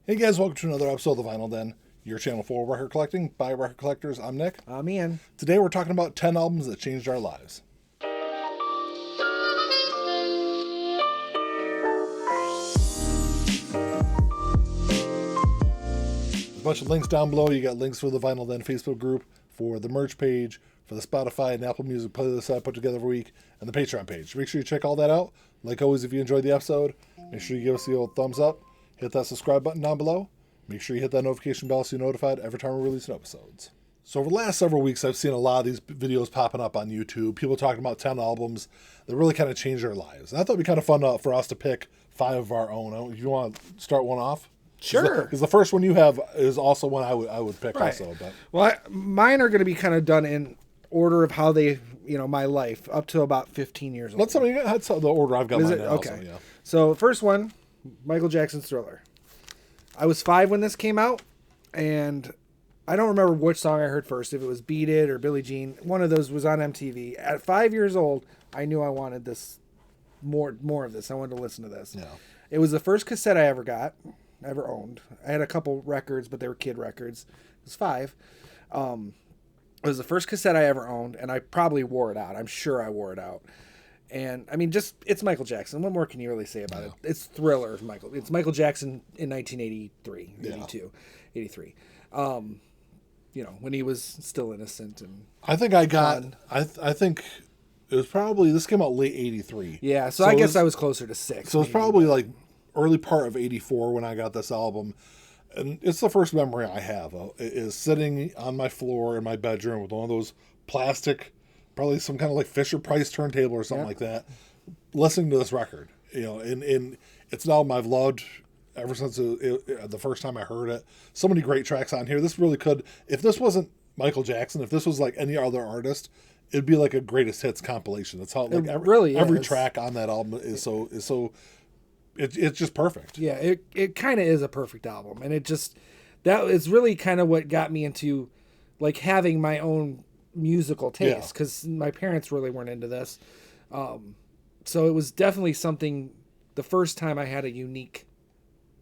Hey guys, welcome to another episode of The Vinyl Den, your channel for record collecting by record collectors. I'm Nick. I'm Ian. Today we're talking about 10 albums that changed our lives. There's a bunch of links down below. You got links for the Vinyl Den Facebook group, for the merch page, for the Spotify and Apple Music playlist I put together every week, and the Patreon page. Make sure you check all that out. Like always, if you enjoyed the episode, make sure you give us the old thumbs up. Hit that subscribe button down below. Make sure you hit that notification bell so you're notified every time we release episodes. So over the last several weeks, I've seen a lot of these videos popping up on YouTube. People talking about 10 albums that really kind of changed their lives. And I thought it'd be kind of fun for us to pick 5 of our own. If you want to start one off? Sure. Because the first one you have is also one I would pick also. But Well, mine are going to be kind of done in order of how they, my life up to about 15 years old. That's the order I've got Is mine it? in Okay. also, yeah. So first one, Michael Jackson's Thriller. I was 5 when this came out, and I don't remember which song I heard first, if it was Beat It or Billie Jean. One of those was on MTV. At 5 years old, I knew I wanted this, more of this. I wanted to listen to this. Yeah. It was the first cassette I ever owned. I had a couple records, but they were kid records. It was 5. It was the first cassette I ever owned, and I probably wore it out. I'm sure I wore it out. And I mean, it's Michael Jackson. What more can you really say about it? It's Thriller, Michael. It's Michael Jackson in 1983, 82, 83. When he was still innocent and I think I think it was probably, this came out late 83. yeah. So I guess I was closer to 6. So it's probably like early part of 84 when I got this album. And it's the first memory I have is sitting on my floor in my bedroom with one of those plastic, probably some kind of like Fisher Price turntable or something like that, listening to this record. And it's an album I've loved ever since the first time I heard it. So many great tracks on here. This really could, if this wasn't Michael Jackson, if this was like any other artist, it'd be like a greatest hits compilation. That's how every track on that album is so. It's just perfect. Yeah, it kind of is a perfect album, and that is really kind of what got me into like having my own musical taste, because my parents really weren't into this. So it was definitely something, the first time I had a unique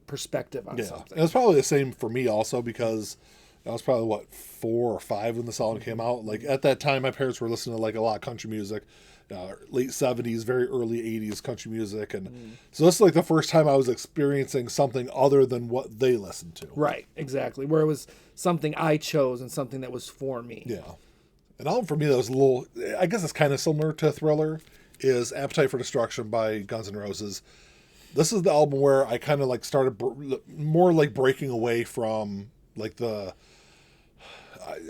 perspective on something. It was probably the same for me also, because I was probably 4 or 5 when this album came out. Like at that time, my parents were listening to like a lot of country music, late 70s, very early 80s country music, and so this is like the first time I was experiencing something other than what they listened to. Right, exactly. Where it was something I chose and something that was for me. Yeah. An album for me that was a little, I guess it's kind of similar to Thriller, is Appetite for Destruction by Guns N' Roses. This is the album where I kind of like started more like breaking away from like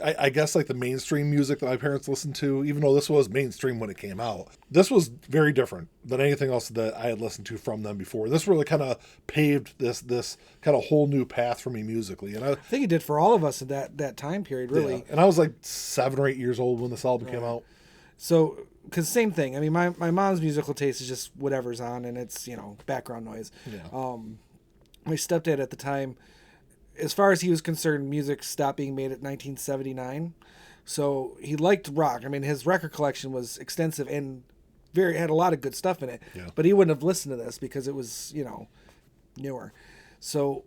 I guess like the mainstream music that my parents listened to, even though this was mainstream when it came out. This was very different than anything else that I had listened to from them before. This really kind of paved this kind of whole new path for me musically. And I think it did for all of us at that time period, really. Yeah. And I was like 7 or 8 years old when this album came out. So, because same thing. I mean, my mom's musical taste is just whatever's on, and it's, background noise. Yeah. My stepdad at the time, as far as he was concerned, music stopped being made at 1979. So he liked rock. I mean, his record collection was extensive and had a lot of good stuff in it. Yeah. But he wouldn't have listened to this because it was, newer. So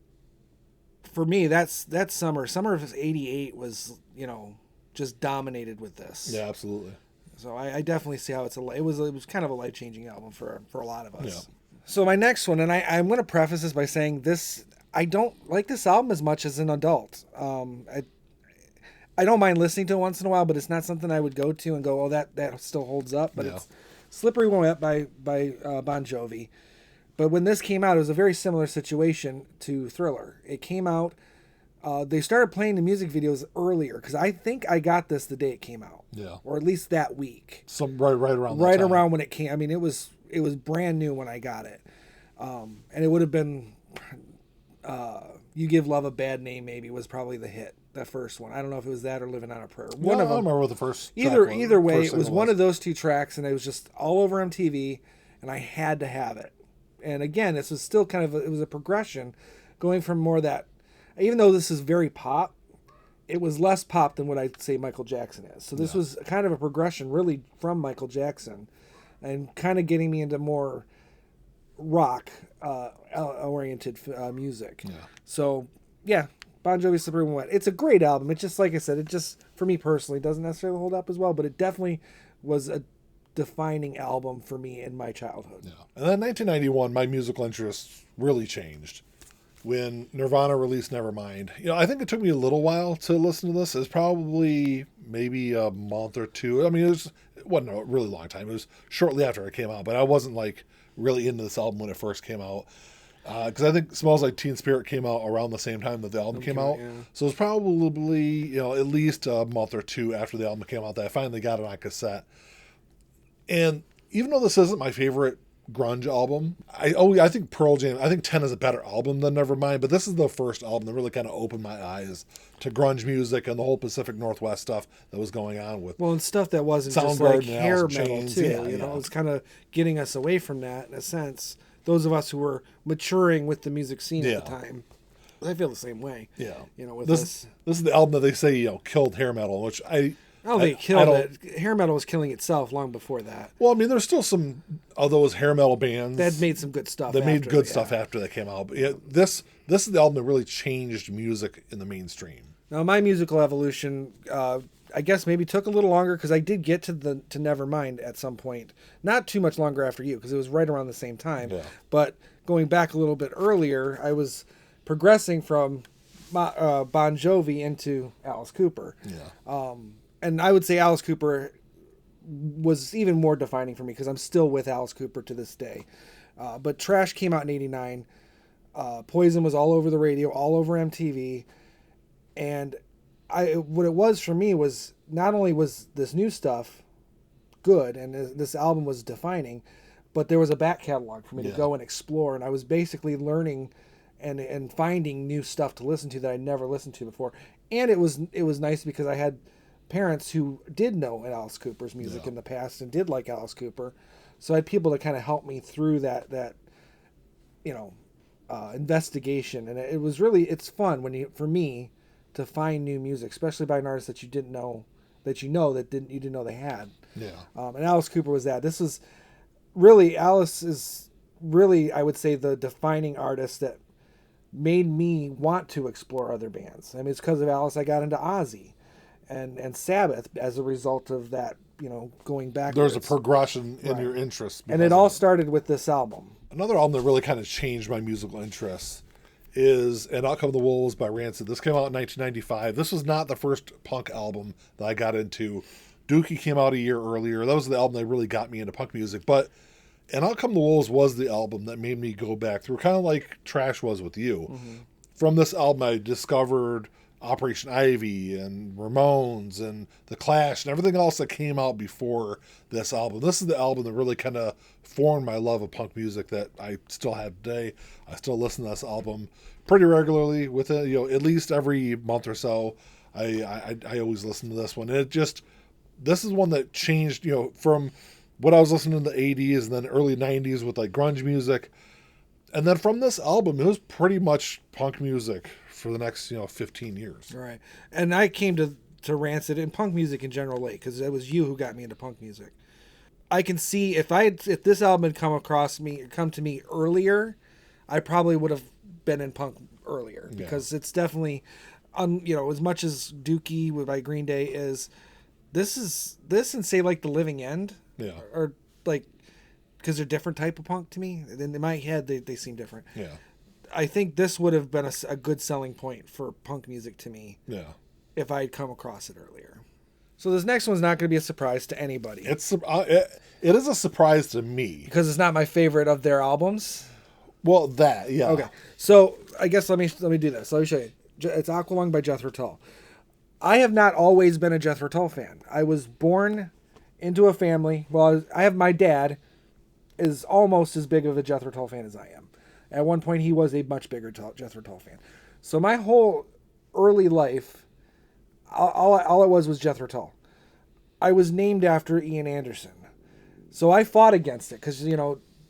for me, that summer of '88 was, just dominated with this. Yeah, absolutely. So I definitely see how it was kind of a life-changing album for a lot of us. Yeah. So my next one, and I'm going to preface this by saying this. I don't like this album as much as an adult. I don't mind listening to it once in a while, but it's not something I would go to and go, oh, that still holds up. But it's Slippery When Wet by Bon Jovi. But when this came out, it was a very similar situation to Thriller. It came out, they started playing the music videos earlier, because I think I got this the day it came out. Yeah. Or at least that week. Right around that right time. around when it came. I mean, it was brand new when I got it. And it would have been... You Give Love a Bad Name maybe was probably the hit, that first one. I don't know if it was that or Living on a Prayer. One of them. I don't remember what the first Either way, it was one of those two tracks, and it was just all over MTV, and I had to have it. And again, this was still it was a progression, going from more that, even though this is very pop, it was less pop than what I'd say Michael Jackson is. So this was kind of a progression really from Michael Jackson, and kind of getting me into more rock oriented music. Yeah. So yeah, Bon Jovi's Suburban Wet. It's a great album. It's just like I said, it just for me personally doesn't necessarily hold up as well, but it definitely was a defining album for me in my childhood. Yeah. And then 1991, my musical interests really changed when Nirvana released Nevermind. I think it took me a little while to listen to this. It's probably maybe a month or two. I mean, it wasn't a really long time. It was shortly after it came out, but I wasn't like really into this album when it first came out. Because I think Smells Like Teen Spirit came out around the same time that the album came out. Yeah. So it was probably, at least a month or two after the album came out that I finally got it on cassette. And even though this isn't my favorite grunge album, I think Pearl Jam, I think 10 is a better album than Nevermind, but this is the first album that really kind of opened my eyes to grunge music and the whole Pacific Northwest stuff that was going on with. Well, and stuff that wasn't just Soundgarden like and hair Alice in metal Chains. too. Yeah, It was kind of getting us away from that in a sense. Those of us who were maturing with the music scene at the time. I feel the same way. Yeah. With this is the album that they say, killed hair metal, which they killed it. Hair metal was killing itself long before that. Well, I mean, there's still some of those hair metal bands that made some good stuff. That made good stuff after they came out. But this is the album that really changed music in the mainstream. Now, my musical evolution, I guess maybe took a little longer because I did get to Nevermind at some point. Not too much longer after you because it was right around the same time. Yeah. But going back a little bit earlier, I was progressing from Bon Jovi into Alice Cooper. Yeah. And I would say Alice Cooper was even more defining for me because I'm still with Alice Cooper to this day. But Trash came out in '89. Poison was all over the radio, all over MTV. And what it was for me was not only was this new stuff good and this album was defining, but there was a back catalog for me to go and explore. And I was basically learning and finding new stuff to listen to that I never listened to before. And it was nice because I had parents who did know Alice Cooper's music in the past and did like Alice Cooper. So I had people to kind of help me through that investigation. And it was really, it's fun for me to find new music, especially by an artist that you didn't know that you didn't know they had. Yeah. And Alice Cooper was that. This is really, Alice is really, I would say, the defining artist that made me want to explore other bands. I mean, it's because of Alice I got into Ozzy and Sabbath as a result of that, going back. There's a progression in your interests. And it all started with this album. Another album that really kind of changed my musical interests is And Out Come the Wolves by Rancid. This came out in 1995. This was not the first punk album that I got into. Dookie came out a year earlier. That was the album that really got me into punk music. But And Out Come the Wolves was the album that made me go back through, kind of like Trash was with you. Mm-hmm. From this album, I discovered Operation Ivy and Ramones and The Clash and everything else that came out before this album. This is the album that really kind of formed my love of punk music that I still have today. I still listen to this album pretty regularly with it, at least every month or so. I always listen to this one. And this is one that changed, from what I was listening in the 80s and then early 90s with like grunge music. And then from this album, it was pretty much punk music for the next 15 years. Right. And I came to Rancid and punk music in general late because it was you who got me into punk music. I can see if this album had come to me earlier, I probably would have been in punk earlier because it's definitely as much as Dookie by Green Day is this and say like The Living End or like, because they're different type of punk to me. In my head, they seem different. Yeah. I think this would have been a good selling point for punk music to me. Yeah. If I had come across it earlier. So this next one's not going to be a surprise to anybody. It is a surprise to me because it's not my favorite of their albums. Well, yeah. Okay. So I guess let me do this. Let me show you. It's Aqualung by Jethro Tull. I have not always been a Jethro Tull fan. I was born into a family. Well, I have my dad is almost as big of a Jethro Tull fan as I am. At one point, he was a much bigger Jethro Tull fan. So my whole early life, all it was Jethro Tull. I was named after Ian Anderson. So I fought against it because,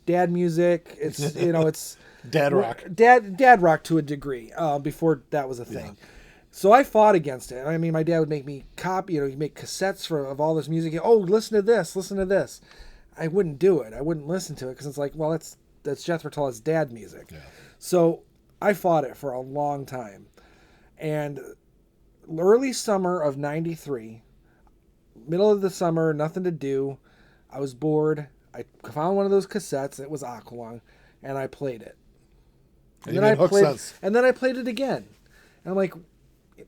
dad music, it's, it's... Dad rock. Dad rock to a degree before that was a thing. Yeah. So I fought against it. I mean, my dad would make me copy, he'd make cassettes of all this music. Oh, listen to this. I wouldn't do it. I wouldn't listen to it because it's like, well, it's that's Jethro Tull's dad music. Yeah. So I fought it for a long time. And early summer of 93, middle of the summer, nothing to do. I was bored. I found one of those cassettes. It was Aqualung, and I played it. And then I played it again. And I'm like,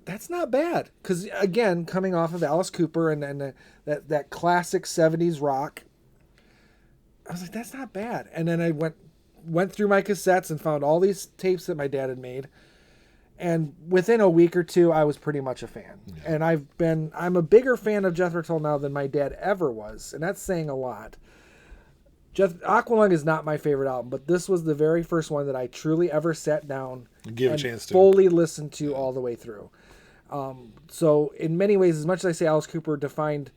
that's not bad. Because, again, coming off of Alice Cooper and that classic 70s rock, I was like, that's not bad. And then I went through my cassettes and found all these tapes that my dad had made. And within a week or two, I was pretty much a fan. Yeah. And I'm a bigger fan of Jethro Tull now than my dad ever was. And that's saying a lot. Aqualung is not my favorite album, but this was the very first one that I truly ever sat down and fully listened to all the way through. So in many ways, as much as I say Alice Cooper defined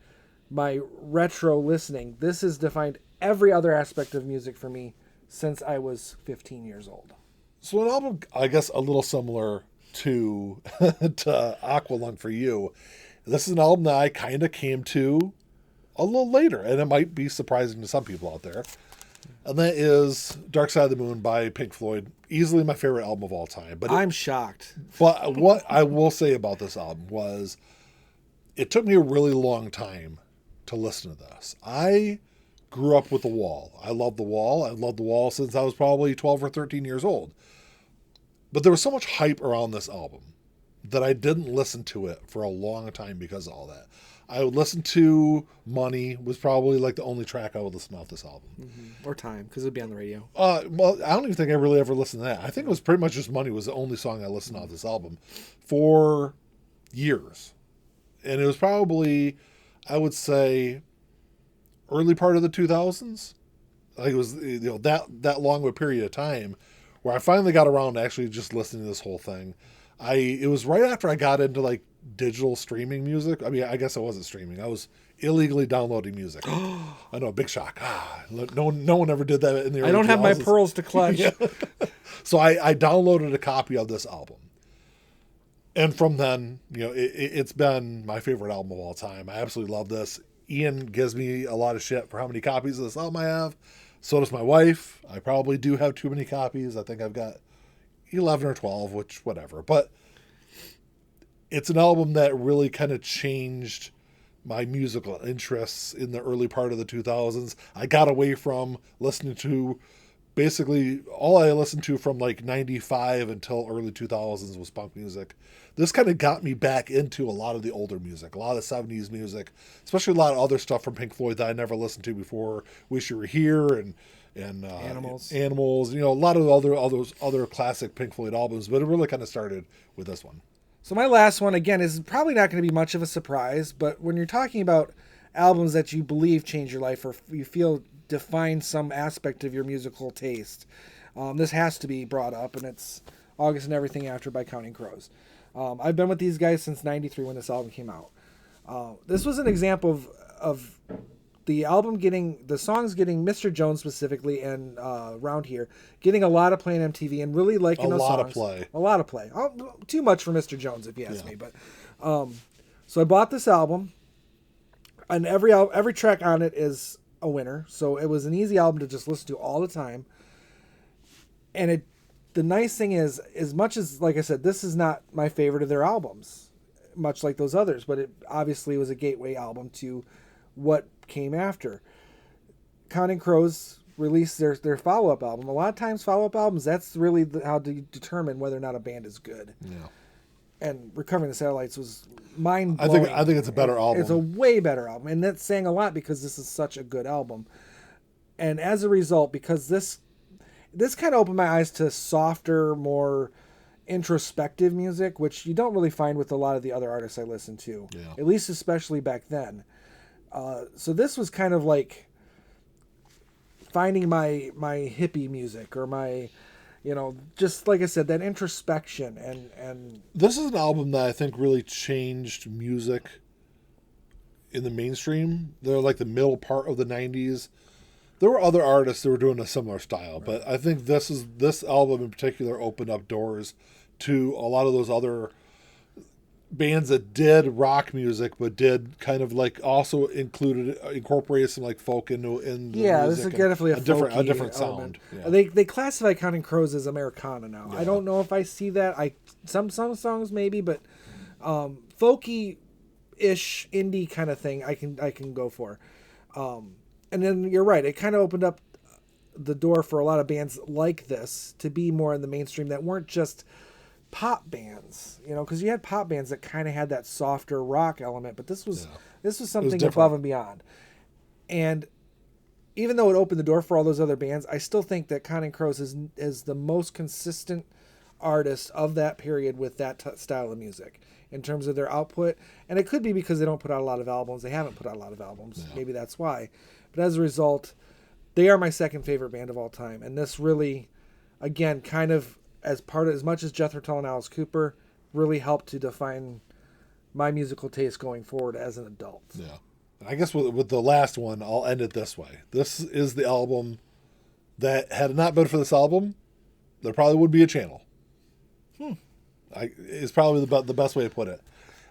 my retro listening, this has defined every other aspect of music for me since I was 15 years old. So an album, I guess, a little similar to Aqualung for you. This is an album that I kind of came to a little later, and it might be surprising to some people out there. And that is Dark Side of the Moon by Pink Floyd. Easily my favorite album of all time. But I'm shocked. But what I will say about this album was it took me a really long time to listen to this. I grew up with The Wall. I love The Wall. I've loved The Wall since I was probably 12 or 13 years old. But there was so much hype around this album that I didn't listen to it for a long time because of all that. I would listen to Money, was probably like the only track I would listen off this album. Mm-hmm. Or Time, because it would be on the radio. Well, I don't even think I really ever listened to that. I think it was pretty much just Money was the only song I listened off this album for years. And it was probably, I would say, early part of the 2000s. Like it was that long of a period of time where I finally got around to actually just listening to this whole thing. It was right after I got into like digital streaming music. I mean, I guess I wasn't streaming. I was illegally downloading music. I know, big shock. No one ever did that in the early 2000s. I don't have my pearls to clutch. Yeah. So I downloaded a copy of this album. And from then, it's been my favorite album of all time. I absolutely love this. Ian gives me a lot of shit for how many copies of this album I have. So does my wife. I probably do have too many copies. I think I've got 11 or 12, which, whatever. But it's an album that really kind of changed my musical interests in the early part of the 2000s. I got away from listening to basically all I listened to from like 95 until early 2000s was punk music. This kind of got me back into a lot of the older music, a lot of the 70s music, especially a lot of other stuff from Pink Floyd that I never listened to before. Wish You Were Here and Animals, a lot of other classic Pink Floyd albums, but it really kind of started with this one. So my last one, again, is probably not going to be much of a surprise, but when you're talking about albums that you believe change your life or you feel define some aspect of your musical taste, this has to be brought up, and it's August and Everything After by Counting Crows. I've been with these guys since 93 when this album came out. This was an example of the songs getting Mr. Jones specifically and Round Here getting a lot of play on MTV and really liking those songs. A lot of play. Too much for Mr. Jones if you ask me. But so I bought this album, and every track on it is a winner. So it was an easy album to just listen to all the time. And the nice thing is, as much as, like I said, this is not my favorite of their albums, much like those others, but it obviously was a gateway album to what came after. Counting Crows released their follow-up album. A lot of times follow-up albums, that's really how to determine whether or not a band is good. Yeah. And Recovering the Satellites was mind-blowing. I think it's a better album. It's a way better album. And that's saying a lot because this is such a good album. And as a result, because this kind of opened my eyes to softer, more introspective music, which you don't really find with a lot of the other artists I listen to, at least especially back then. So this was kind of like finding my hippie music or my, just like I said, that introspection. And this is an album that I think really changed music in the mainstream. They're like the middle part of the 90s. There were other artists that were doing a similar style, but I think this album in particular opened up doors to a lot of those other bands that did rock music, but did kind of like also incorporated some like folk into in the Yeah, music. this is definitely a different element. sound. Yeah. They classify Counting Crows as Americana now. Yeah. I don't know if I see that. Some songs maybe, but folky ish indie kind of thing I can go for. And then you're right, it kind of opened up the door for a lot of bands like this to be more in the mainstream that weren't just pop bands, because you had pop bands that kind of had that softer rock element, but this was something above and beyond. And even though it opened the door for all those other bands, I still think that Counting Crows is the most consistent artist of that period with that style of music in terms of their output. And it could be because they don't put out a lot of albums. They haven't put out a lot of albums. Yeah. Maybe that's why. But as a result, they are my second favorite band of all time. And this really, again, kind of as much as Jethro Tull and Alice Cooper, really helped to define my musical taste going forward as an adult. Yeah. I guess with the last one, I'll end it this way. This is the album that, had it not been for this album, there probably would be a channel. Is probably the best way to put it.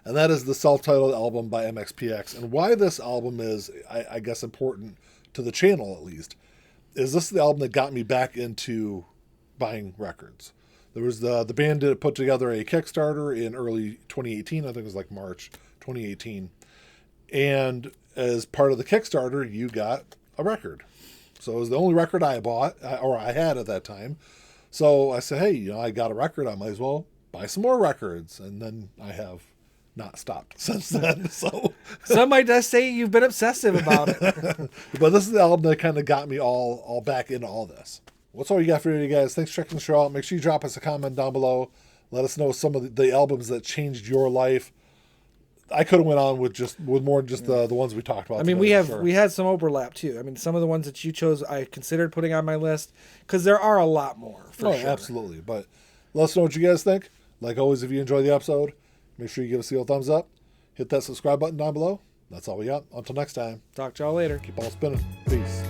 And that is the self-titled album by MXPX. And why this album is, I guess, important to the channel at least, is this is the album that got me back into buying records. There was the band did put together a Kickstarter in early 2018. I think it was like March 2018. And as part of the Kickstarter, you got a record. So it was the only record I bought, or I had at that time. So I said, hey, I got a record. I might as well buy some more records. And then I have not stopped since then. So some might just say you've been obsessive about it. But this is the album that kind of got me all back into all this. What's all you got for today, guys? Thanks for checking the show out. Make sure you drop us a comment down below. Let us know some of the albums that changed your life. I could have went on with more than just the ones we talked about. I mean, we had some overlap too. I mean, some of the ones that you chose, I considered putting on my list because there are a lot more. For sure. Absolutely. But let us know what you guys think. Like always, if you enjoyed the episode, make sure you give us the old thumbs up. Hit that subscribe button down below. That's all we got. Until next time. Talk to y'all later. Keep on spinning. Peace.